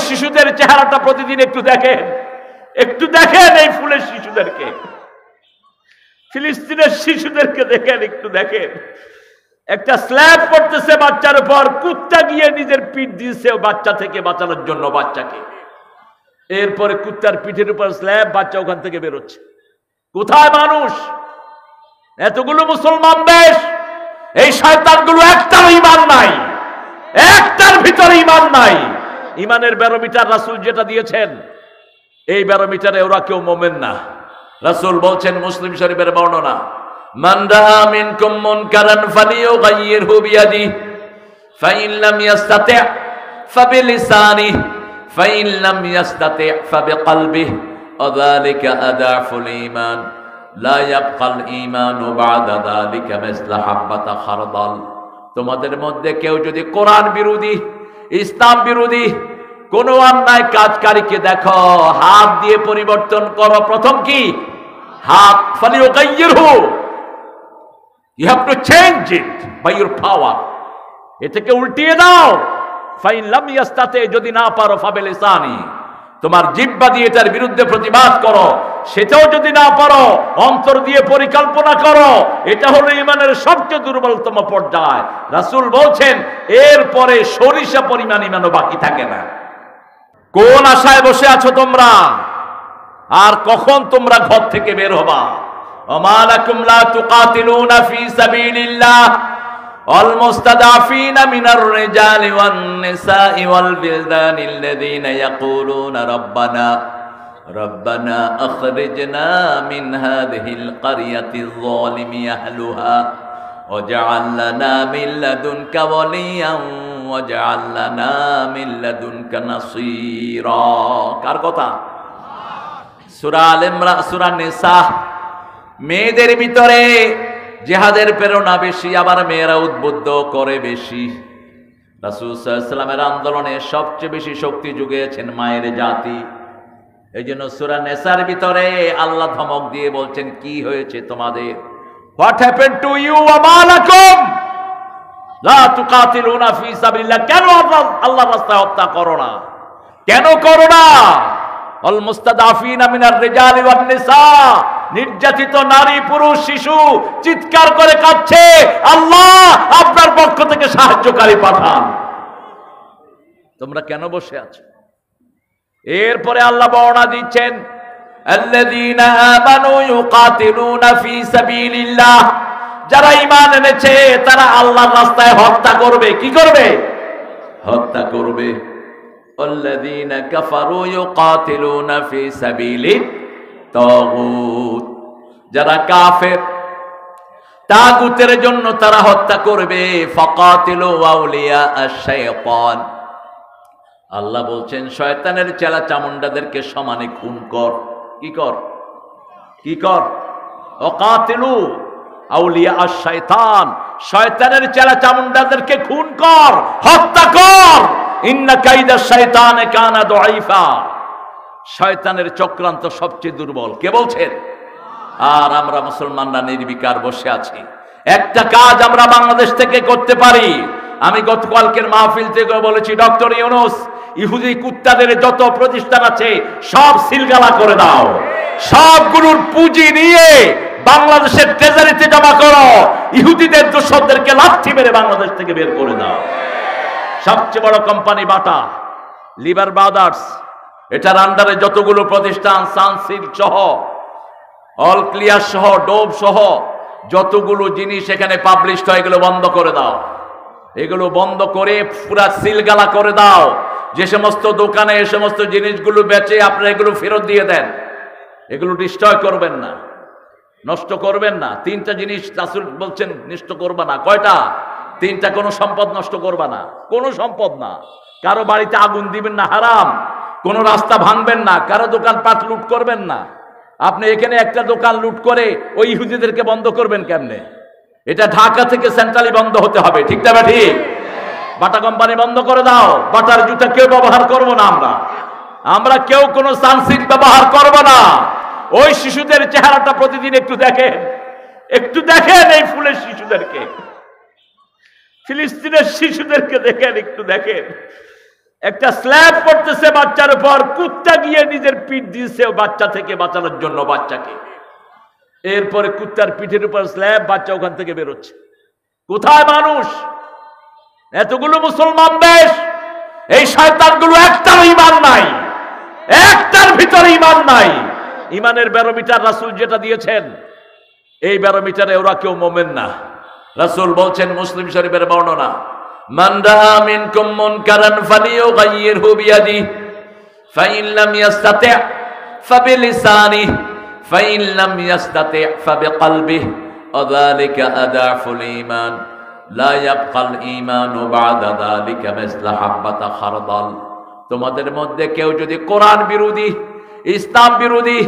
শিশুদের চেহারাটা প্রতিদিন একটু দেখেন এই ফুলের শিশুদেরকে, ফিলিস্তিনের শিশুদেরকে দেখেন, একটু দেখেন। একটা স্ল্যাব পড়তেছে বাচ্চার উপর, কুত্তা গিয়ে নিজের পিঠ দিয়েছে বাচ্চা থেকে বাঁচানোর জন্য বাচ্চাকে। এরপরে কুত্তার পিঠের উপর স্ল্যাব, বাচ্চা ওখান থেকে বেরোচ্ছে। কোথায় মানুষ? এতগুলো মুসলমান দেশ, এই শয়তানগুলো একটার ঈমান নাই, একটার ভিতরে ঈমান নাই। ঈমানের ব্যারোমিটার রাসূল যেটা দিয়েছেন, এই ব্যারোমিটারে ওরা কেউ মুমিন না। রাসূল বলছেন, মুসলিম শরীফের বর্ণনা, মান রাআ মিনকুম মুনকারান ফালিয়ুগাইয়িরহু বিয়াদিহি ফাইন লাম ইস্তাতি' ফাবিলিসানিহি ফাইন লাম ইস্তাতি' ফাবিকলবিহি ওয়া যালিকা আদাফুল ঈমান লা ইয়াবকাল ঈমানু বা'দা যালিকা মিসলা হাব্বাতা খারদাল। তোমাদের মধ্যে কেউ যদি কোরআন বিরোধী, ইসলাম বিরোধী কোন অন্যায় কাজকারীকে দেখো, হাত দিয়ে পরিবর্তন করো। প্রথম কি? হাত। ফালিয়ুগাইয়িরহু, you have to change it by your power, এটাকে উল্টিয়ে দাও। ফাইন লাম ইয়াস্তাতি, যদি না পারো ফাবিলিসানি, তোমার জিহ্বা দিয়ে এটার বিরুদ্ধে প্রতিবাদ করো। সেটাও যদি না পারো, অন্তর দিয়ে পরিকল্পনা করো। এটা হলো ঈমানের সবচেয়ে দুর্বলতম পর্যায়। রাসূল বলছেন, এরপরে সরিষা পরিমাণ ঈমানও বাকি থাকে না। কোন আশায় বসে আছো তোমরা? আর কখন তোমরা ঘর থেকে বের হবা? ওমা লাকুম লা তুকাতিলুনা ফি সাবিলিল্লাহ ওয়াল মুস্তাদাফিনা মিনার রিজালি ওয়ান নিসাই ওয়াল বিলদানিল্লাযীনা ইয়াকুলুনা রব্বানা আখরিজনা মিন হাযিহিল ক্বরিয়াতিয যালিমি আহলুহা ওয়াজআল লানা মিন লাদুনকা ওয়ালিয়ান ওয়াজআল লানা মিন লাদুনকা নাসীরা। কার কথা? সূরা আল ইমরান, সূরা নিসা। মেয়েদের ভিতরে জিহাদের প্রেরণা বেশি, আবার মেয়েরা উদ্বুদ্ধ করে বেশি। রাসূল সাল্লাল্লাহু আলাইহি ওয়াসাল্লামের আন্দোলনে সবচেয়ে বেশি শক্তি জুগিয়েছেন মায়ের জাতি। এই জন্য সূরা নিসার ভিতরে আল্লাহ ধমক দিয়ে বলছেন, কি হয়েছে তোমাদের? হোয়াট হ্যাপেন্ড টু ইউ ওয়া মা লাকুম লা তুকাতিলুনা ফি সাবিলিল্লাহ? কেন আল্লাহর রাস্তায় হত্যা করো না? কেন করো না? আল মুস্তাদাফিনা মিনার রিজালি ওয়ান নিসা, নির্যাতিত নারী, পুরুষ, শিশু চিৎকার করে কাঁদছে, আল্লাহ আপনার পক্ষ থেকে সাহায্যকারী পাঠান। তোমরা কেন বসে আছো? এরপরে আল্লাহ বর্ণনা দিচ্ছেন, আল্লাযীনা আমানু ইউকাতিলুনা ফি সাবিলিল্লাহ, যারা ঈমান এনেছে তারা আল্লাহর রাস্তায় হত্যা করবে। কি করবে? হত্যা করবে। আল্লাযীনা কাফারু ইউকাতিলুনা ফি সাবিলিত তাগুত, যারা কাফের, তাগুতের জন্য তারা হত্যা করবে। ফাকাতিলু আউলিয়া আশ-শাইতান, আল্লাহ বলছেন শয়তানের চেলা চামুন্ডাদেরকে সমানে খুন কর। কি কর? কি কর? ওয়াকাতিলু আউলিয়া আশ-শাইতান, শয়তানের চেলা চামুন্ডাদেরকে খুন কর, হত্যা কর। ইন্না কাইদা শাইতানে কানা দাঈফা, শয়তানের চক্রান্ত সবচেয়ে দুর্বল। কে বলছেন? আর আমরা মুসলমানরা নির্বিকার বসে আছি। একটা কাজ আমরা বাংলাদেশ থেকে করতে পারি। আমি গতকালকের মাহফিল থেকে বলেছি, ডক্টর ইউনূস, ইহুদি কুত্তাদের যত প্রতিষ্ঠান আছে সব সিলগালা করে দাও, সবগুলোর পুঁজি নিয়ে বাংলাদেশের ট্রেজারিতে জমা করো, ইহুদিদের দোসরদেরকে লাথি মেরে বাংলাদেশ থেকে বের করে দাও। সবচেয়ে বড় কোম্পানি বাটা, লিভার ব্রাদার্স, এটার আন্ডারে যতগুলো প্রতিষ্ঠান, সানসিল্ক সহ, অল ক্লিয়ার সহ, ডোভ সহ যতগুলো জিনিস এখানে পাবলিশ হয়, এগুলো বন্ধ করে দাও। এগুলো বন্ধ করে পুরা সিলগালা করে দাও। যে সমস্ত দোকানে এই সমস্ত জিনিসগুলো বেচে আপনারা এগুলো ফেরত দিয়ে দেন। এগুলো ডিস্ট্রয় করবেন না, নষ্ট করবেন না। তিনটা জিনিস রাসূল বলছেন নষ্ট করবা না। কয়টা? তিনটা। কোনো সম্পদ নষ্ট করবা না, কোনো সম্পদ না। কারো বাড়িতে আগুন দিবেন না, হারাম। কোনো রাস্তা ভাঙবেন না, কারো দোকান পাট লুট করবেন না। আপনি এখানে একটা দোকান লুট করে ওই ইহুদিদেরকে বন্ধ করবেন কেমনে? এটা ঢাকা থেকে সেন্ট্রালি বন্ধ হতে হবে, ঠিক না ঠিক? বাটা কোম্পানি বন্ধ করে দাও। বাটার জুতা কেউ ব্যবহার করবো না আমরা কেউ কোনো সানসিল্ক ব্যবহার করবো না। ওই শিশুদের চেহারাটা প্রতিদিন একটু দেখেন এই ফুলের শিশুদেরকে, ফিলিস্তিনের শিশুদেরকে দেখেন, একটু দেখেন। একটা স্ল্যাব পড়তেছে বাচ্চার উপর, কুত্তা গিয়ে নিজের পিঠ দিয়েছে বাচ্চা থেকে বাঁচানোর জন্য বাচ্চাকে। এরপরে কুত্তার পিঠের উপর স্ল্যাব, বাচ্চা ওখান থেকে বেরোচ্ছে। কোথায় মানুষ? এতগুলো মুসলমান দেশ, এই শয়তানগুলো একটার ঈমান নাই, একটার ভিতরে ঈমান নাই। ঈমানের ব্যারোমিটার রাসূল যেটা দিয়েছেন, এই ব্যারোমিটারে ওরা কেউ মুমিন না। রাসূল বলছেন, মুসলিম শরীফের বর্ণনা, মান রাআ মিনকুম মুনকারান ফালিয়ুগাইয়িরহু বিয়াদিহি ফাইন লাম ইস্তাতি' ফাবিলিসানিহি ফাইন লাম ইস্তাতি' ফাবিকলবিহি ওয়া যালিকা আদাফুল ঈমান লা ইয়াবকাল ঈমানু বা'দা যালিকা মিসলা হাব্বাতা খারদাল। তোমাদের মধ্যে কেউ যদি কোরআন বিরোধী, ইসলাম বিরোধী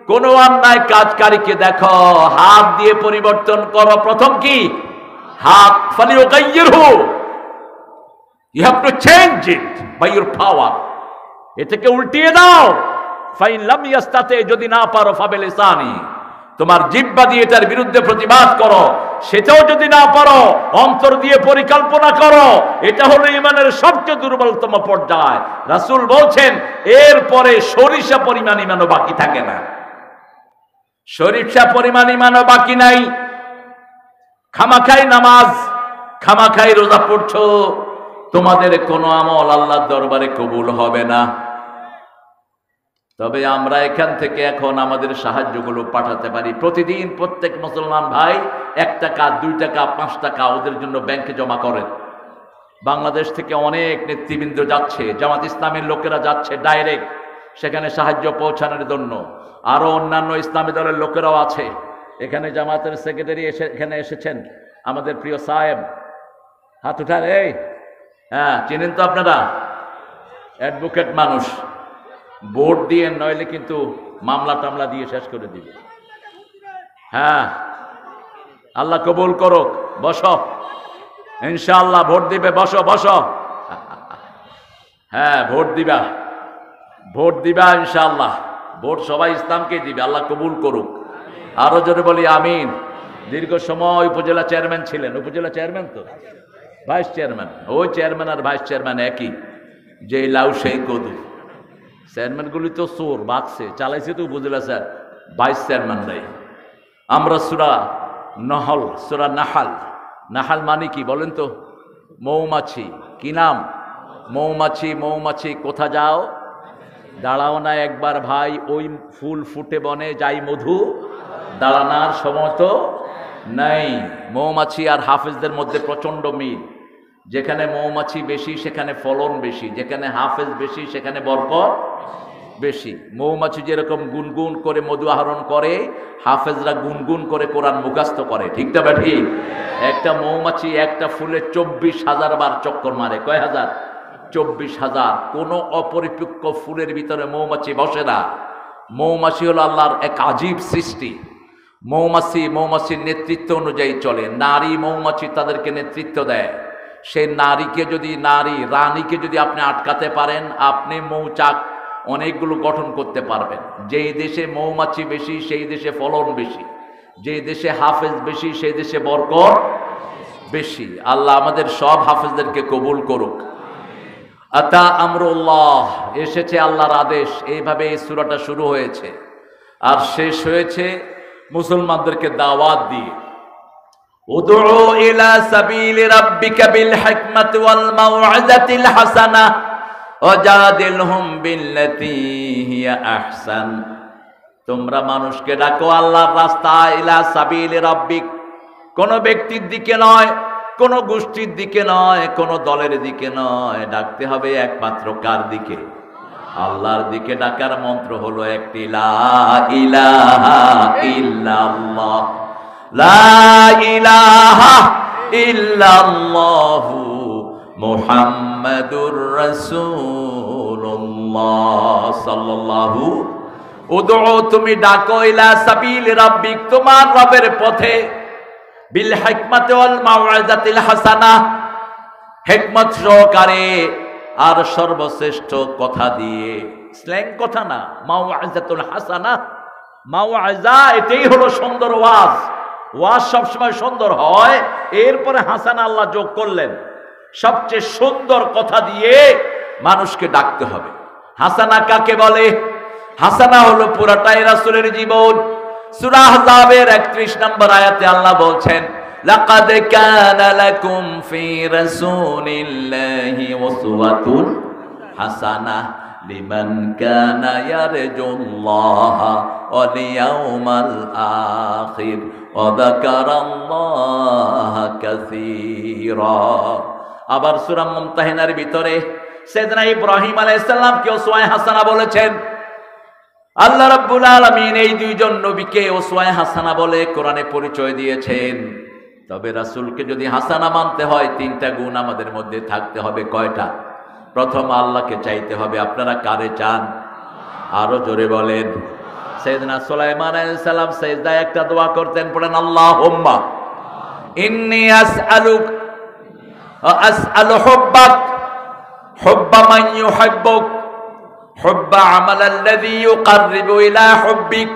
কোন অন্যায় কাজকারীকে দেখো, হাত দিয়ে পরিবর্তন করো। প্রথম কি? হাত। ফালিয়ুগাইয়িরহু, you have to change it by your power, এটাকে উল্টিয়ে দাও। ফাইন লাম ইয়াস্তাতি, যদি না পারো ফাবিলিসানি, তোমার জিহ্বা দিয়ে এটার বিরুদ্ধে প্রতিবাদ করো। সেটাও যদি না পারো, অন্তর দিয়ে পরিকল্পনা করো। এটা হলো ঈমানের সবচেয়ে দুর্বলতম পর্যায়। রাসূল বলছেন, এরপরে সরিষা পরিমাণ ঈমানও বাকি থাকে না। সরিষা পরিমাণ ঈমানও বাকি নাই। খামাখাই নামাজ, খামাখাই রোজা পড়ছো, তোমাদের কোনো আমল আল্লাহর দরবারে কবুল হবে না। তবে আমরা এখান থেকে এখন আমাদের সাহায্যগুলো পাঠাতে পারি। প্রতিদিন প্রত্যেক মুসলমান ভাই 1 টাকা, 2 টাকা, 5 টাকা ওদের জন্য ব্যাংকে জমা করেন। বাংলাদেশ থেকে অনেক নেতৃবৃন্দ যাচ্ছে, জামাত ইসলামের লোকেরা যাচ্ছে ডাইরেক্ট সেখানে সাহায্য পৌঁছানোর জন্য। আরো অন্যান্য ইসলামী দলের লোকেরাও আছে। এখানে জামাতের সেক্রেটারি এখানে এসেছেন, আমাদের প্রিয় সাহেব, হাত উঠান। এই হ্যাঁ, চিনেন তো আপনারা, অ্যাডভোকেট মানুষ। ভোট দিয়ে, নইলে কিন্তু মামলা টামলা দিয়ে শেষ করে দিবে। হ্যাঁ, আল্লাহ কবুল করুক। বসো, ইনশাআল্লাহ ভোট দিবে। বসো বসো। হ্যাঁ, ভোট দিবা, ভোট দিবা ইনশাআল্লাহ। ভোট সবাই ইসলামকে দিবে, আল্লাহ কবুল করুক। আরো জোরে বলি আমিন। দীর্ঘ সময় উপজেলা চেয়ারম্যান ছিলেন। উপজেলা চেয়ারম্যান তো ভাইস চেয়ারম্যান, ওই চেয়ারম্যান আর ভাইস চেয়ারম্যান একই, যে লাউ সেই কদু। চেয়ারম্যানগুলি তো চোর, বাগছে, চালাইছে তো উপজেলা স্যার, ভাইস চেয়ারম্যানরাই। আমরা সূরা নহল, সূরা নাহাল, নাহাল মানে কি বলেন তো? মৌমাছি। কি নাম? মৌমাছি। মৌমাছি কোথা যাও? দাঁড়াও না একবার ভাই, ওই ফুল ফুটে বনে যাই মধু, দাঁড়ানোর সময় তো নাই। মৌমাছি আর হাফেজদের মধ্যে প্রচন্ড মিল। যেখানে মৌমাছি বেশি সেখানে ফলন বেশি, যেখানে হাফেজ বেশি সেখানে বরকত বেশি। মৌমাছি যেরকম গুনগুন করে মধু আহরণ করে, হাফেজরা গুনগুন করে কোরআন মুখস্থ করে। ঠিক না ঠিক? একটা মৌমাছি একটা ফুলে 24,000 বার চক্কর মারে। কয় হাজার? 24,000। কোনো অপরিপক্ক ফুলের ভিতরে মৌমাছি বসে না। মৌমাছি হলো আল্লাহর এক আজীব সৃষ্টি। মৌমাছির নেতৃত্ব অনুযায়ী চলে। নারী মৌমাছি তাদেরকে নেতৃত্ব দেয়। সেই নারীকে যদি, রানীকে যদি আপনি আটকাতে পারেন, আপনি মৌচাক অনেকগুলো গঠন করতে পারবেন। যেই দেশে মৌমাছি বেশি সেই দেশে ফলন বেশি, যেই দেশে হাফেজ বেশি সেই দেশে বরকত বেশি। আল্লাহ আমাদের সব হাফেজদেরকে কবুল করুক। আতা আমরুল্লাহ, এসেছে আল্লাহর আদেশ। এইভাবে এই সূরাটা শুরু হয়েছে আর শেষ হয়েছে মুসলমানদেরকে দাওয়াত দিয়ে। উদউ ইলা সাবিলি রাব্বিকা বিল হিকমাতি ওয়াল মাউইযাতিল হাসানা ওয়াজাদিলহুম বিল্লাতী হিয়া আহসান। তোমরা মানুষকে ডাকো আল্লাহর রাস্তায়, ইলা সাবিলি রাব্বিক, কোন ব্যক্তির দিকে নয়, কোন গোষ্ঠীর দিকে নয়, কোন দলের দিকে নয়। ডাকতে হবে একমাত্র কার দিকে? আল্লাহর দিকে। ডাকার মন্ত্র হলো একটি, লা ইলাহা ইল্লাল্লাহ, লা ইলাহা ইল্লাল্লাহু মুহাম্মাদুর রাসূলুল্লাহ সাল্লাল্লাহু। উদউ, তুমি ডাকো, ইলা সাবিলি রাব্বিক, তোমার রবের পথে, বিল হিকমাতি ওয়াল মাউইযাতিল হাসানা, হিকমত সহকারে আর সর্বশ্রেষ্ঠ কথা দিয়ে। স্ল্যাং কথা না, মাউইযাতুল হাসানা। মাউইযা এটাই হলো সুন্দর ওয়াজ। ওয়াজ সবসময় সুন্দর হয়, এরপরে হাসানা আল্লাহ যোগ করলেন। সবচেয়ে সুন্দর কথা দিয়ে মানুষকে ডাকতে হবে। হাসানা কাকে বলে? হাসানা হলো পুরাটাই রাসূলের জীবন। সূরা আহজাবের 31 নম্বর আয়াতে আল্লাহ বলছেন, লাকাদ কানা লাকুম ফি রাসূলিল্লাহি উসওয়াতুন হাসানাহ লিমান কানা ইয়ারজুল্লাহা ওয়াল ইয়াউমাল আখির ওয়া যাকারাল্লাহা কাসীরা। আবার সূরা মুমতাহিনার ভিতরে সাইয়েদনা ইব্রাহিম আলাইহিস সালামকে উসওয়ায়ে হাসানা বলেছেন। আল্লাহ রাব্বুল আলামিন এই দুইজন নবীকে উসওয়ায়ে হাসানা বলে কোরআনে পরিচয় দিয়েছেন। তবে রাসূলকে যদি হাসানা মানতে হয় তিনটা গুণ আমাদের মধ্যে থাকতে হবে। কয়টা? প্রথম, আল্লাহকে চাইতে হবে। আপনারা কারে চান? আরো জোরে বলেন। সাইয়েদনা সুলাইমান আলাইহিস সালাম সিজদায় একটা দোয়া করতেন, পড়েন আল্লাহুম্মা ইন্নী আসআলু হুব্বাক হুব্বা মান ইউহিব্বুক হুব্বা আমালাল্লাযী ইউকাররিবু ইলা হুব্বিক।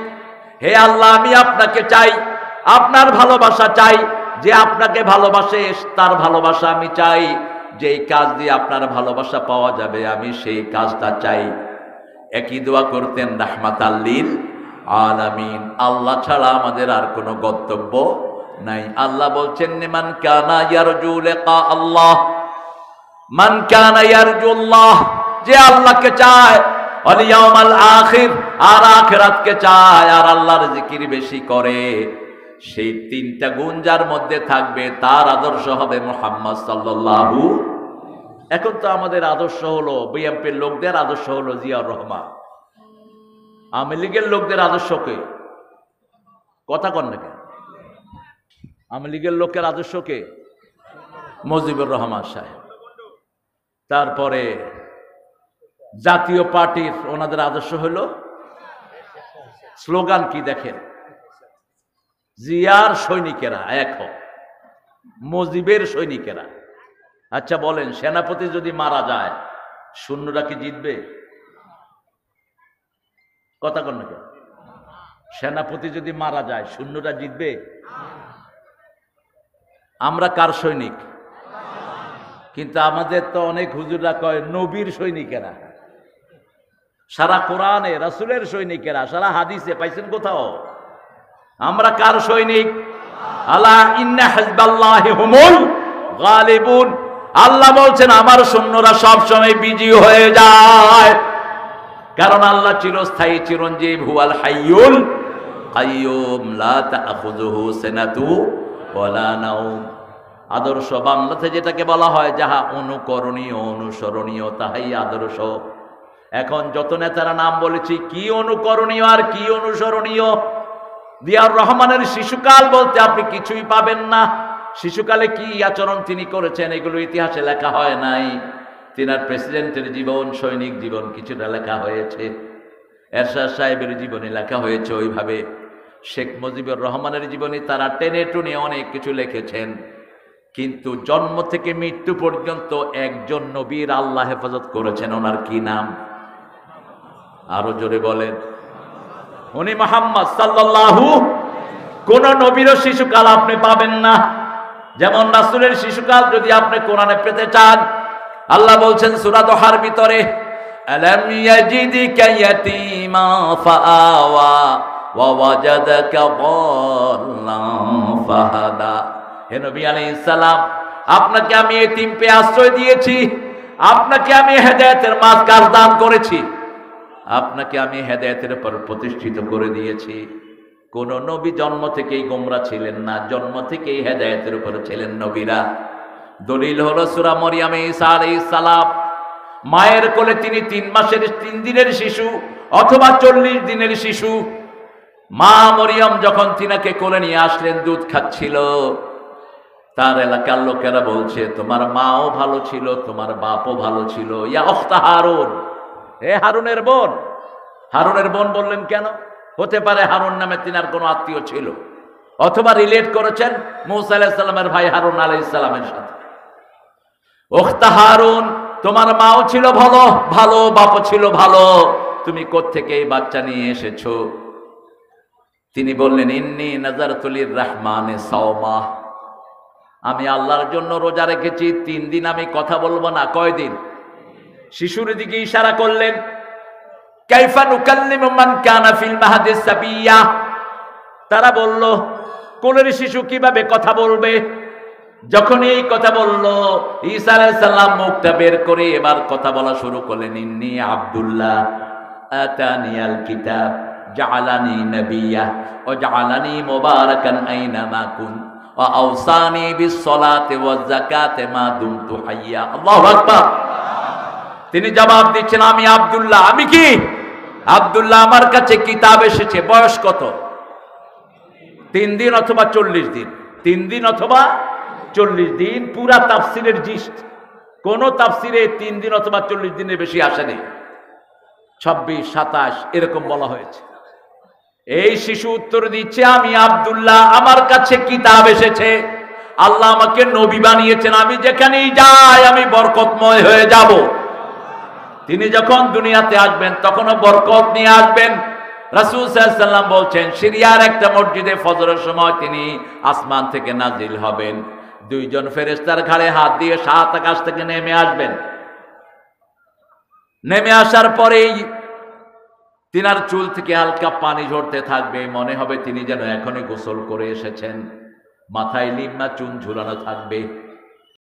হে আল্লাহ, আমি আপনাকে চাই, আপনার ভালোবাসা চাই। যে আপনাকে ভালোবাসে তার ভালোবাসা আমি চাই। যেই কাজ দিয়ে আপনার ভালোবাসা পাওয়া যাবে আমি সেই কাজটা চাই। একই দোয়া করতেন রাহমাতাল লিল আলামিন। আল্লাহ ছাড়া আমাদের আর কোনো গন্তব্য নাই। আল্লাহ বলছেন, মান কানা ইয়ারজু লিকা আল্লাহ, মান কানা ইয়ারজুল্লাহ, যে আল্লাহকে চায়, ওয়াল ইয়াউমাল আখির, আর আখিরাতকে চায়, আর আল্লাহর জিকির বেশি করে, সেই তিনটা গুণ যার মধ্যে থাকবে তার আদর্শ হবে মুহাম্মদ সাল্লাল্লাহু। এখন তো আমাদের আদর্শ হলো, বিএনপির লোকদের আদর্শ হলো জিয়াউর রহমান, আওয়ামী লীগের লোকদের আদর্শকে কথা কন না কেন? আওয়ামী লীগের লোকের আদর্শকে মুজিবুর রহমান সাহেব। তারপরে জাতীয় পার্টির ওনাদের আদর্শ হলো, স্লোগান কি দেখেন, জিয়ার সৈনিকেরা এক হোক, মুজিবের সৈনিকেরা। আচ্ছা বলেন, সেনাপতি যদি মারা যায় সৈন্যরা কি জিতবে? কথা কন না কেন? সেনাপতি যদি মারা যায় সৈন্যরা জিতবে? আমরা কার সৈনিক? কিন্তু আমাদের তো অনেক হুজুররা কয় নবীর সৈনিকেরা। সারা কোরআনে রাসূলের সৈনিকেরা, সারা হাদিসে পাইছেন কোথাও? আমরা কার সৈনিক? আলা ইন্না হিজবাল্লাহি হুমুল গালিবুন। আল্লাহ বলছেন আমার সৈন্যরা সব সময় বিজয়ী হয়ে যায়, কারণ আল্লাহ চিরস্থায়ী, চিরঞ্জীব, হুয়াল হাইয়ুল কাইয়ুম লা তাখুযুহু সিনাতু ওয়ালা নাওম। আদর্শ বাংলাতে যেটাকে বলা হয় যাহা অনুকরণীয়, অনুসরণীয়, তাহাই আদর্শ। এখন যত নেতারা নাম বলেছি, কি অনুকরণীয় আর কি অনুসরণীয়? জিয়াউর রহমানের শিশুকাল বলতে আপনি কিছুই পাবেন না। শিশুকালে কি আচরণ তিনি করেছেন এগুলো ইতিহাসে লেখা হয় নাই। তিনার প্রেসিডেন্টের জীবন, সৈনিক জীবন কিছুটা লেখা হয়েছে, এরশাদ সাহেবের জীবনী লেখা হয়েছে ওইভাবে। শেখ মুজিবুর রহমানের জীবনী তারা টেনে টুনে অনেক কিছু লিখেছেন, কিন্তু জন্ম থেকে মৃত্যু পর্যন্ত একজন নবীর আল্লাহ হেফাজত করেছেন। ওনার কি নাম? আরো জোরে বলেন। উনি মুহাম্মদ সাল্লাল্লাহু। কোন নবীর শিশুকাল আপনি পাবেন না। যেমন রাসূলের শিশুকাল যদি আপনি কোরআনে পেতে চান, আল্লাহ বলছেন সূরা দোহার ভিতরে, আলাম ইয়াজিদিকা ইয়াতীমা ফাআওয়া ওয়া ওয়াজাদাকা দাল্লান ফাহাদা। হে নবী আলাইহিস সালাম, আপনাকে আমি এতিম পেয়ে আশ্রয় দিয়েছি, আপনাকে আমি হেদায়েতের মাঝখান দান করেছি, আপনাকে আমি হেদায়েতের উপর প্রতিষ্ঠিত করে দিয়েছি। কোন নবী জন্ম থেকেই গোমরা ছিলেন না, জন্ম থেকেই হেদায়েতের উপর ছিলেন নবীরা। দলিল হলো সূরা মরিয়মে ঈসা আলাইহিস সালাম, মায়ের কোলে তিনি 3 মাসের 3 দিনের শিশু অথবা 40 দিনের শিশু। মা মরিয়ম যখন তিনাকে কোলে নিয়ে আসলেন, দুধ খাচ্ছিল, তার এলাকার লোকেরা বলছে তোমার মাও ভালো ছিল, তোমার বাপও ভালো ছিল। ইয়া উখতা হারুন, হে হারুনের বোন। হারুনের বোন বললেন কেন? হতে পারে হারুন নামে তিনার কোনো আত্মীয় ছিল, অথবা রিলেট করেছেন মূসা আলাইহিস সালামের ভাই হারুন আলাইহিস সালামের সাথে। উখতা হারুন, তোমার মাও ছিল ভালো, ভালো বাপও ছিল ভালো, তুমি কোত্থেকে এই বাচ্চা নিয়ে এসেছো? তিনি বললেন ইন্নী নাযারতু লির-রাহমানি সাওমা, আমি আল্লাহর জন্য রোজা রেখেছি 3 দিন আমি কথা বলবো না। কয়দিন? শিশুর দিকে ইশারা করলেন, কাইফা নুকাল্লিমু মান কানা ফিল মাহদি সাবিয়্যা। তারা বলল, কোলের শিশু কিভাবে কথা বলবে? যখন এই কথা বলল, ঈসা আলাইহিস সালাম মুখটা বের করে এবার কথা বলা শুরু করলেন, ইন্নী আব্দুল্লাহ আতানিয়াল কিতাব জাআলানি নাবিয়্যা ওয়া জাআলানি মুবারাকান আইনামা কুন ওয়া আওসানি বিস সালাতি ওয়াজ যাকাতি মা দুমতু হাইয়্যা। আল্লাহু আকবার। তিনি জবাব দিচ্ছেন, আমি আব্দুল্লাহ। আমি কি আব্দুল্লাহ? আমার কাছে কিতাব এসেছে। বয়স কত? 3 দিন অথবা 40 দিন। 3 দিন অথবা 40 দিন। পুরা তাফসিরের জিস্ট, কোন তাফসিরে 3 দিন অথবা 40 দিনের বেশি আসেনি। 26, 27 এরকম বলা হয়েছে। এই শিশু উত্তর দিচ্ছে, আমি আব্দুল্লাহ, আমার কাছে কিতাব এসেছে, আল্লাহ আমাকে নবী বানিয়েছেন, আমি যেখানেই যাই আমি বরকতময় হয়ে যাব। তিনি যখন দুনিয়াতে আসবেন তখনও বরকত নিয়ে আসবেন। রাসূল সাল্লাল্লাহু আলাইহি ওয়াসাল্লাম বলছেন, সিরিয়ার একটা মসজিদে ফজরের সময় তিনি আসমান থেকে নাজিল হবেন, 2 জন ফেরেশতার ঘাড়ে হাত দিয়ে 7 আকাশ থেকে নেমে আসবেন। নেমে আসার পরেই তিনার চুল থেকে হালকা পানি ঝরতে থাকবে, মনে হবে তিনি যেন এখনই গোসল করে এসেছেন। মাথায় লিম্মা চুন ঝুলানো থাকবে।